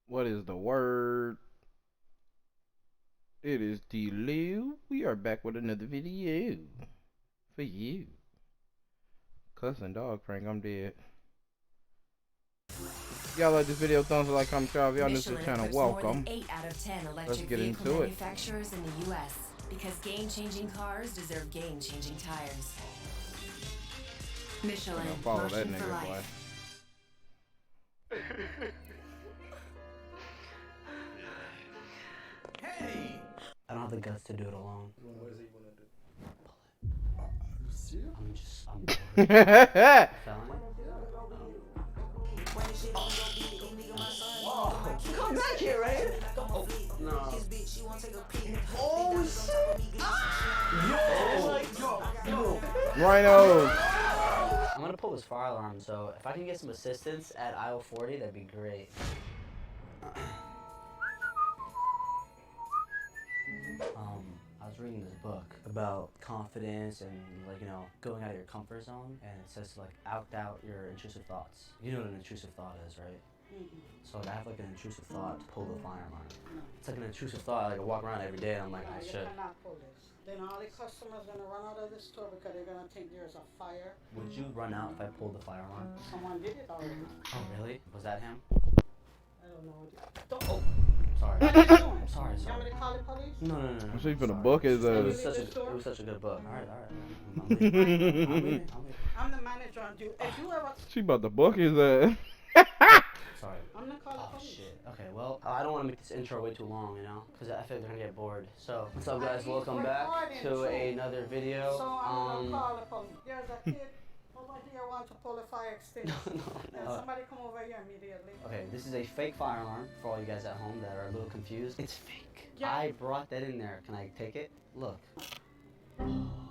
What is the word? It is Delu. We are back with another video for you. Cussing dog prank, I'm dead. Y'all like this video, thumbs up, like, comment, subscribe. Y'all new to the channel, welcome. 8 out of 10 electric Let's get vehicle into it. manufacturers in the U.S. because game-changing cars deserve game-changing tires. Michelin, Follow motion that for nigga, boy. life. I don't have the guts to do it alone. What is it you want to do? Are you serious? I'm bored. Felony? Come back here, right? Oh, no. Oh, shit! Yo! Rhino. I'm gonna pull this fire alarm, so if I can get some assistance at aisle 40, that'd be great. I was reading this book about confidence and, like, you know, going out of your comfort zone, and it says to, like, act out your intrusive thoughts. You know what an intrusive thought is, right? So I have, like, an intrusive thought to pull the fire alarm. It's like an intrusive thought, like, I walk around every day and I'm like, I You should. cannot pull this. Then all the customers gonna run out of the store because they're gonna think there's a fire. Would you run out if I pulled the fire alarm? Someone did it already. Oh, really? Was that him? I don't know. Oh, sorry. What are you doing? I'm sorry, You want sorry. me to call the police? No. I'm sure for the Sorry. book is It was Leave such a good book. All right. I'm I'm leaving. I'm the manager on duty. If you ever, She about to book his ass. Sorry. I'm gonna call the Oh police. shit. Okay, well, I don't want to make this intro way too long, you know, because I feel like they're gonna get bored. So, what's up, guys? Welcome back to another video. So I'm gonna call the police. There's a kid over here want to pull a fire extinguisher. No. Somebody come over here immediately. Okay, this is a fake fire alarm for all you guys at home that are a little confused. It's fake. Yeah. I brought that in there. Can I take it? Look.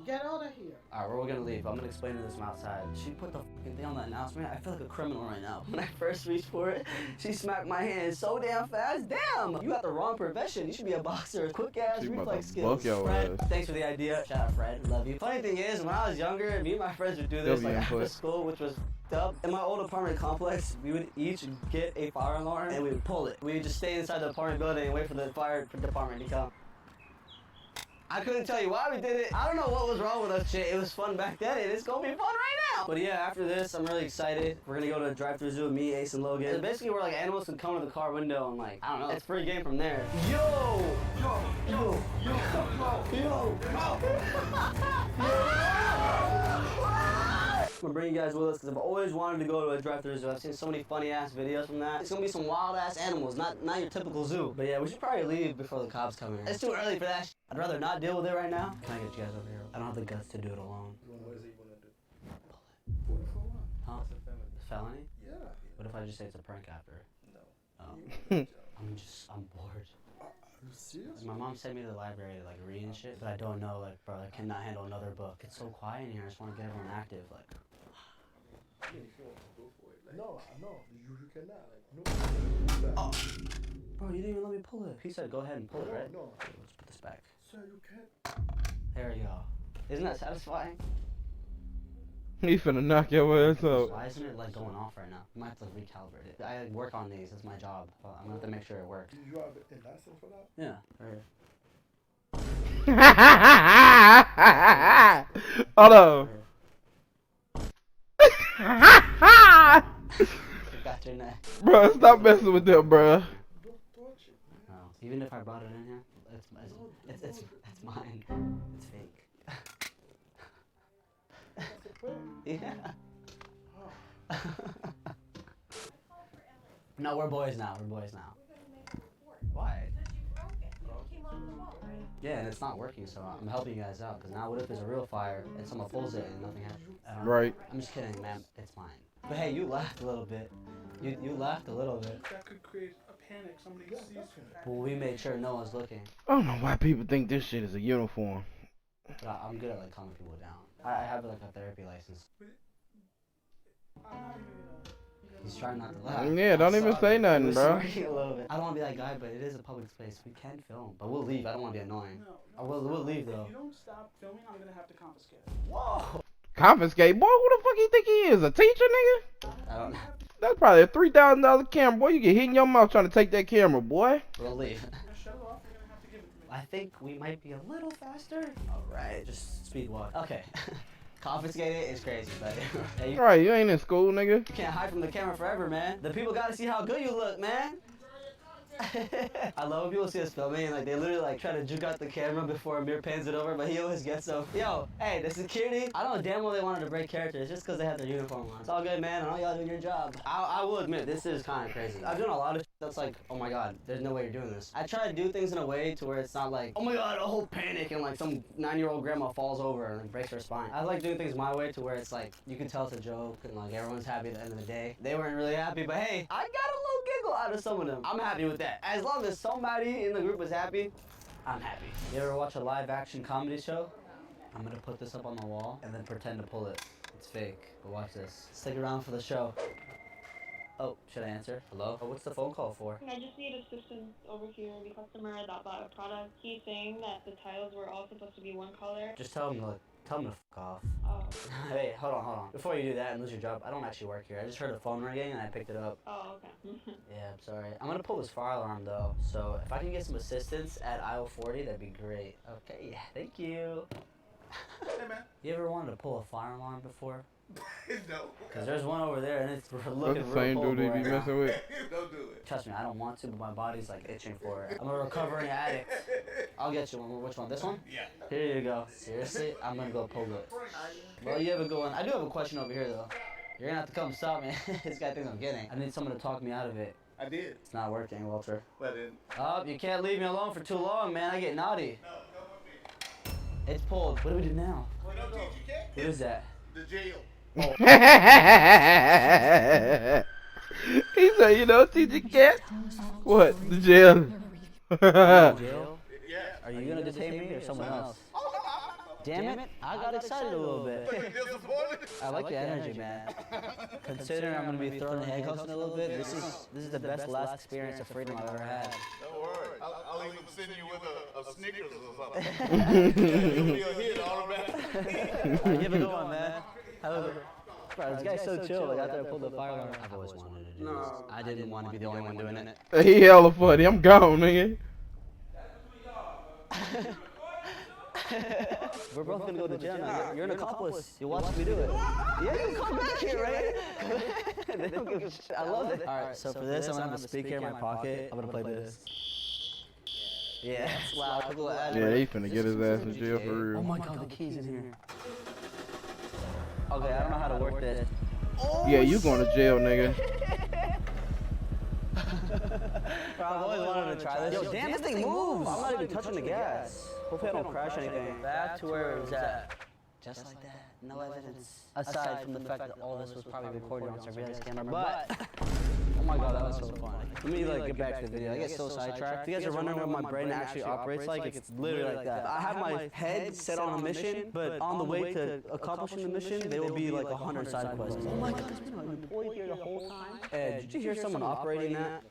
Get out of here. Alright, where we're gonna leave. I'm gonna explain to this from outside. She put the fucking thing on the announcement. I feel like a criminal right now. When I first reached for it, she smacked my hand so damn fast. Damn! You got the wrong profession. You should be a boxer. Quick ass She about reflex to skills. buck your Fred, ass. thanks for the idea. Shout out Fred. Love you. Funny thing is, when I was younger, me and my friends would do this W like after input. school, which was up. In my old apartment complex, we would each get a fire alarm and we would pull it. We would just stay inside the apartment building and wait for the fire department to come. I couldn't tell you why we did it. I don't know what was wrong with us, shit. It was fun back then, and it's gonna be fun right now. But yeah, after this, I'm really excited. We're gonna go to a drive-through zoo, me, Ace, and Logan. And basically, we're like animals can come to the car window and, like, I don't know. It's free game from there. Yo! I'm gonna bring you guys with us because I've always wanted to go to a drive-thru zoo. I've seen so many funny ass videos from that. It's gonna be some wild ass animals, not your typical zoo. But yeah, we should probably leave before the cops come here. It's too early for that. I'd rather not deal with it right now. Can I get you guys over here? I don't have the guts to do it alone. What is it you want to do? Pull it. For what? Huh? It's a family. Felony? Yeah. What if I just say it's a prank after? No. Oh. You want to I'm bored. Are you serious? My mom sent me to the library to like read and shit, but I don't know, like, bro, I cannot handle another book. It's so quiet in here. I just want to get everyone active, like. I mean, if you want to go for it. Like, no, you cannot. Like, no. Oh. Bro, you didn't even let me pull it. He said go ahead and pull it, right? No. Okay, let's put this back. Sir, you can't. There we go. Isn't that satisfying? He finna knock your ass out. Why isn't it like going off right now? I might have to like, recalibrate it. I like, work on these. That's my job. I'm gonna have to make sure it works. Do you have a license for that? Yeah. Right. Hold on. Got your neck. Bro, stop messing with them, bro. Don't touch it, man. No. Even if I brought it in here, it's mine. It's fake. That's a prank. Yeah. Oh. No, we're boys now. We're boys now. Why? Yeah, and it's not working, so I'm helping you guys out. Cause now, what if there's a real fire and someone pulls it and nothing happens? Right. I'm just kidding, man. It's mine. But hey, you laughed a little bit. You laughed a little bit. That could create a panic. Somebody sees you. But we made sure no one's looking. I don't know why people think this shit is a uniform. But I'm good at like calming people down. I have like a therapy license. I'm not even He's trying not to laugh. Yeah, don't I'm even sorry. say He nothing, was bro. smirking a little bit. I don't want to be that guy, but it is a public space. We can film, but we'll leave. I don't want to be annoying. No. We'll leave though. If you don't stop filming, I'm gonna have to confiscate it. Whoa! Confiscate? Boy, who the fuck you think he is? A teacher, nigga? I don't. That's probably a $3,000 camera, boy. You get hit in your mouth trying to take that camera, boy. Relief. I'm gonna shut it off. You're gonna have to give it to me. I think we might be a little faster. All right, just speed walk. Okay. Confiscate it is crazy, but hey, you Right, you ain't in school, nigga. can't hide from the camera forever, man. The people gotta see how good you look, man. I love when people see us filming and like they literally like try to juke out the camera before Amir pans it over, but he always gets them. Yo, hey, the security, I don't know damn well they wanted to break character. It's just because they have their uniform on. It's all good, man. I know y'all doing your job. I will admit, this is kind of crazy. I've done a lot of that's like, oh my god, there's no way you're doing this. I try to do things in a way to where it's not like, oh my god, a whole panic and like some 9-year-old grandma falls over and like, breaks her spine. I like doing things my way to where it's like, you can tell it's a joke and like everyone's happy at the end of the day. They weren't really happy, but hey, I got a little giggle out of some of them. I'm happy with that. As long as somebody in the group is happy, I'm happy. You ever watch a live action comedy show? I'm gonna put this up on the wall and then pretend to pull it. It's fake, but watch this. Stick around for the show. Oh, should I answer? Hello? Oh, what's the phone call for? I just need assistance over here. The customer that bought a product, he's saying that the tiles were all supposed to be one color. Just tell him to fuck off. Oh, Hey, hold on. Before you do that and lose your job, I don't actually work here. I just heard the phone ringing and I picked it up. oh, okay. Yeah, I'm sorry. I'm gonna pull this fire alarm though, so if I can get some assistance at aisle 40, that'd be great. Okay, yeah, thank you. Hey, man. You ever wanted to pull a fire alarm before? No. Cause there's one over there and it's That's looking the real same cold dude they right be now. messing with. Don't do it. Trust me, I don't want to, but my body's like itching for it. I'm a recovering addict. I'll get you one. Which one? This one? Yeah. Here you go. Seriously? I'm gonna go pull it. Well, you have a good one. I do have a question over here though. You're gonna have to come stop me. This guy thinks I'm kidding. I need someone to talk me out of it. I did. It's not working, Walter. But it. Oh, you can't leave me alone for too long, man. I get naughty. No, come with me. It's pulled. What do we do now? You know, teach you can't. What is that? The jail. He said, you know, TJ Cat? What? The jail. Jail? Yeah. Are you gonna detain me or someone else? Damn it! I got excited a little bit. Disappointed? I like the energy, man. Considering I'm gonna be thrown in handcuffs in a little bit, this is the best last experience of freedom I've ever had. Don't worry. I'll even send you with a Snickers or something. You'll be a hit automatically. Give it a go, man. Bro, this guy's so chill. Like after I pulled the fire alarm, I've always wanted to do this. I didn't want to be the only one doing it. He hella funny. I'm gone, nigga. We're both gonna go to jail now. You're an accomplice. You watch me do it. Yeah, you come back here, right? They don't give a shit. I love it. All right, so for this, I'm gonna have a speaker in my pocket. I'm gonna play this. Yeah, it's loud. Yeah, he finna get his ass in jail for Oh real. my god, the key's in here. Okay, I don't know how to work this. Yeah, you going to jail, nigga. Bro, I've always wanted to try this. Yo, damn, this thing moves. I'm not even touching the gas. Hopefully I don't crash anything. Back to where it was at. Just like that. No evidence. Aside from the fact that all this was probably recorded on surveillance camera, but oh my god, that was so fun. Let me like get back to the video. I get so sidetracked. If you guys are wondering what my brain actually operates like, it's literally like that. I have my head set on a mission, but on the way to accomplishing the mission, there will be like 100 side quests. Oh my god, there's been an employee here the whole time. Did you hear someone operating that?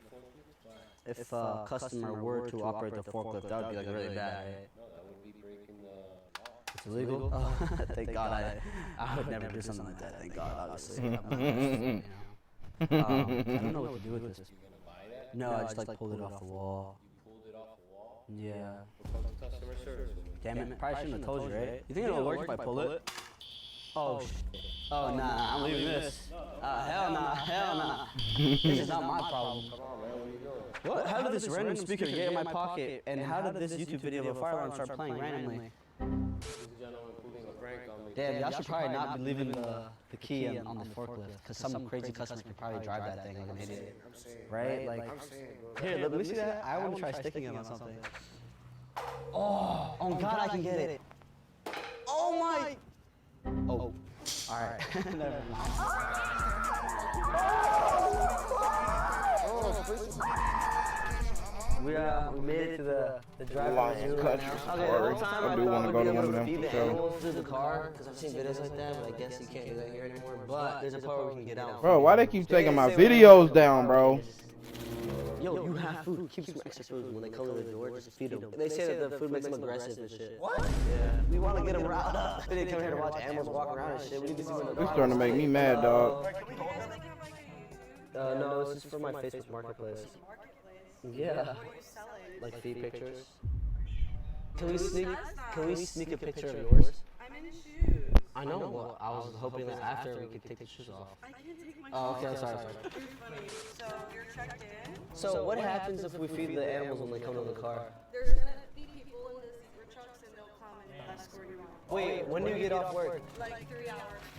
If a customer were to operate the forklift, that would be like really bad, right? It's illegal? Oh, thank God. I would never do something like that, thank God, obviously. I don't know what to do with this. No, I just like pulled it off the wall. Yeah. Damn it, probably shouldn't have told you, right? You think it'll work if I pull it? Oh, oh, nah, I'm leaving this. Hell nah, hell nah. This is not my problem. What? How did this random speaker get in my pocket? And how did this YouTube video of a fire alarm start playing randomly? Damn, y'all should probably not be leaving the key on the forklift, because some crazy customer could probably drive that thing like an idiot. Right? Like, here, let me see that. I want to try sticking it on something. Oh God, I can get it. Oh my. Oh. Alright. Never mind. We made it to the driver's zoo right now. Okay, the whole time I thought we'd be able to feed the animals through the car, because I've seen videos like that, but I guess you can't do that here anymore. But there's a part where we can get out. Bro, why they keep taking my videos down, bro? Yo, you have food. Keep some extra food. When they come to the door, just feed them. They say that the food makes them aggressive and shit. What? Yeah. We want to get them riled up. We didn't come here to watch animals walk around and shit. We need to see what This starting to make me mad, dog. No, this is for my Facebook Marketplace. Yeah. What are you selling? Like feed pictures. Can we sneak a picture of yours? I'm in shoes. I know. Well, I was hoping that after we could take the shoes off. I can't take my Oh, okay. I'm sorry. You're funny. So you're checked in. So what happens if we feed the animals when they come to the car? There's gonna be people in the secret trucks and they'll come and escort you out. Wait, when do you get off work? Like 3 hours from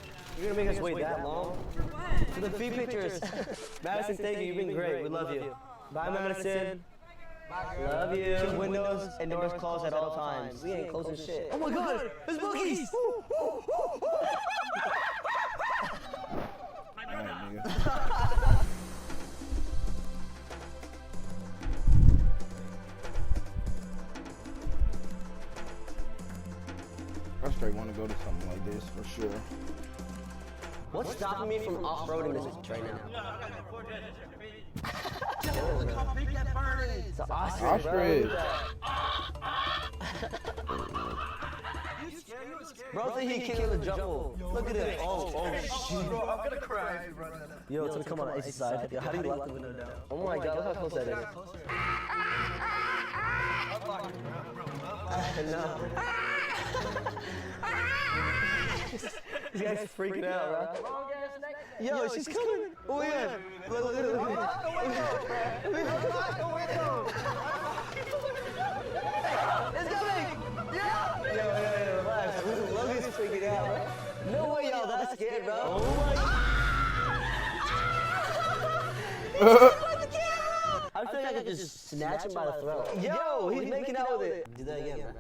now. You're gonna make us wait that long? For what? For the feed pictures. Madison, thank you. You've been great. We love you. Bye, Madison. Love you. Keep windows and doors closed at all times. We ain't closing shit. Oh my God! There's boogies! Alright, nigga. I straight want to go to something like this for sure. What's stopping me from off-roading this right now? It's an ostrich. Ostrich. Bro, think he killed the jungle. Look at it. Oh, shit. Bro, I'm gonna cry if you run that up. Yo, it's gonna come on the icy side. Yo, how do you lock the window down? Oh my God, look how close that is. No. This guy's freaking out, bro. Yo, she's coming. Oh yeah. Look at it. Lock the window. Lock the window. It's coming. Yeah. Yo, relax. Logan's freaking out, bro. No way, y'all that scared, bro. Oh my God. I feel like I could just snatch him by the throat. Yo, he's making out with it. Do that again, bro.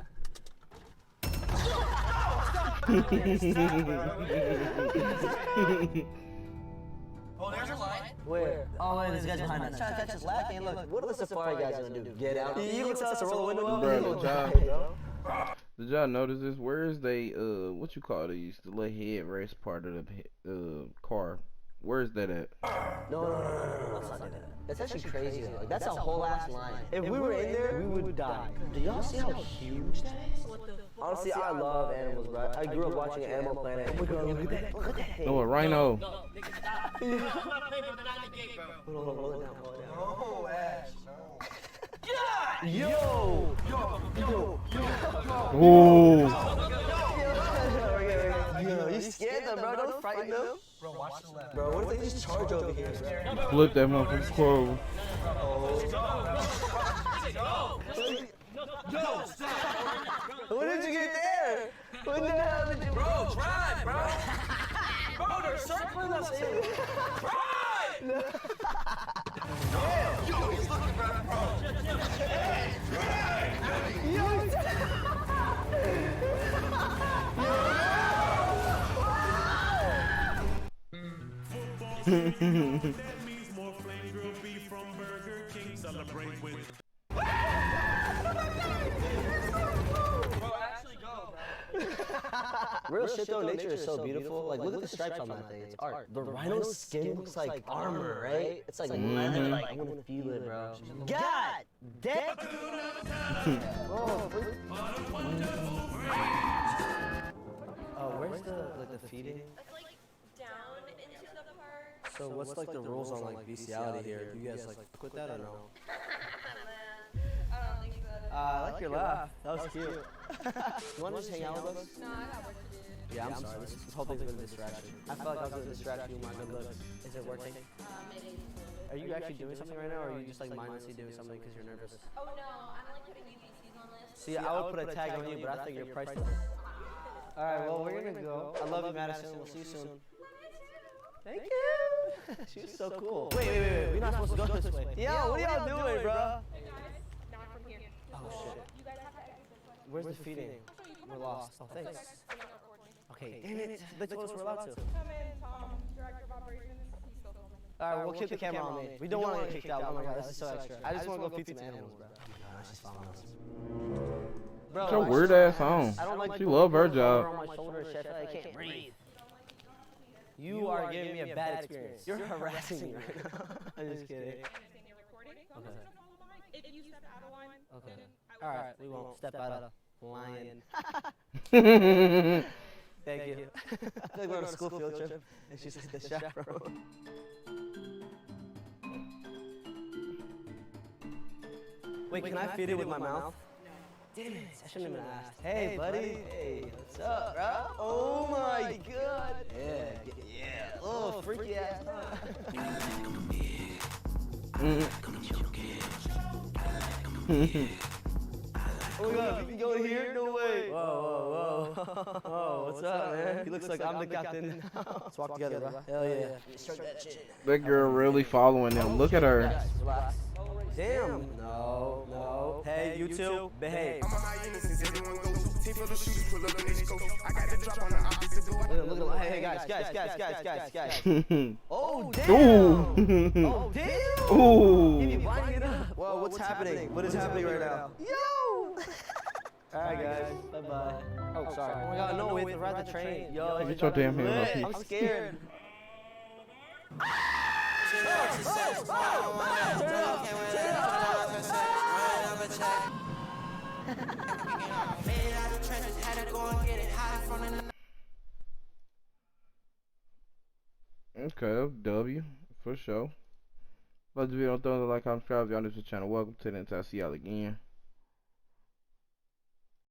Oh, there's a light. Where? Oh, wait, this guy's behind us. Trying to catch us laughing. Look, what are the safari guys gonna do? Get out? You gonna tell us to roll the window up? Bro, did y'all notice this? Where is they, what you call these? The little headrest part of the car. Where is that at? No. Let's not do that. That's actually crazy. Like, that's a whole ass line. If we were in there, we would die. Do y'all see how huge that is? Honestly, I love animals, bro. I grew up watching Animal Planet. Oh my God, look at that. Look at that thing. Oh, a rhino. Roll it down. Oh, Ash. Yo! Ooh. Yo, you scared them, bro. Don't frighten them. Bro, watch the left. Bro, what if they just charge over here, bro? Flip that motherfucker's clothes. When did you get there? When the hell did you... Bro, drive, bro. Bro, they're circling us in. Drive! Yo, he's looking right, bro. That means more flame grilled beef from Burger King. Celebrate with. Bro, actually go, bro. Real shit though, nature is so beautiful. Like, look at the stripes on that thing. It's art. The rhino's skin looks like armor, right? It's like leather. Like, I want to feel it, bro. God damn. Oh, where's the feeding? It's like down into the park. So what's like the rules on like bestiality here? Do you guys like fuck with that or no? I don't think so. I like your laugh. That was cute. You want to just hang out with us? No, I got work to do. Yeah, I'm sorry. This whole thing's been a distraction. I felt like I was going to distract you with my good looks. Is it working? Maybe. Are you actually doing something right now, or are you just like mindlessly doing something because you're nervous? Oh no, I'm like putting UVCs on this. See, I would put a tag on you, but I think you're priceless. All right, well, we're gonna go. I love you, Madison. We'll see you soon. Thank you. She was so cool. Wait. We're not supposed to go this way. Yo, what are y'all doing, bro? Hey guys, not from here. Oh shit. You guys have to exit this way. Where's the feeding? We're lost. Oh, thanks. Okay, damn it. They told us we're allowed to. Come in, Tom, director of operations. He's still filming. All right, we'll keep the camera on me. We don't want to get kicked out. Oh my god, this is so extra. I just want to go feed some animals, bro. She's following us. Bro, It's your weird ass on. I don't like She love her job. on my shoulder, chef. I can't breathe. You are giving me a bad experience. You're harassing me right now. I'm just kidding. Okay. If you step out of line, Okay. All right, we won't step out of line. Thank you. I feel like we're on a school field trip, and she's like the chaperone. Wait, can I feed it with my mouth? Damn it, I shouldn't have asked. Hey, buddy. Hey, what's up, bro? Oh my god. Yeah. Oh, freaky ass. Oh my god, we can go here? No way. Whoa. Oh, what's up, man? He looks like I'm the captain. Let's walk together, bro. Hell yeah. That girl really following them. Look at her. Relax. Damn. No. Hey, you two, behave. Look at hey, guys. Oh, damn. Ooh. Oh, damn. Ooh. Give me winding it up. Whoa, what's happening? What is happening right now? Yo. Alright, guys. Bye-bye. Oh, sorry. Oh my god, no, we have to ride the train. Yo, Get your damn hands off me. I'm scared. Okay, W for sure. Let's be on thumbs like, comment, subscribe if y'all new to the channel. Welcome to the I'll see y'all again.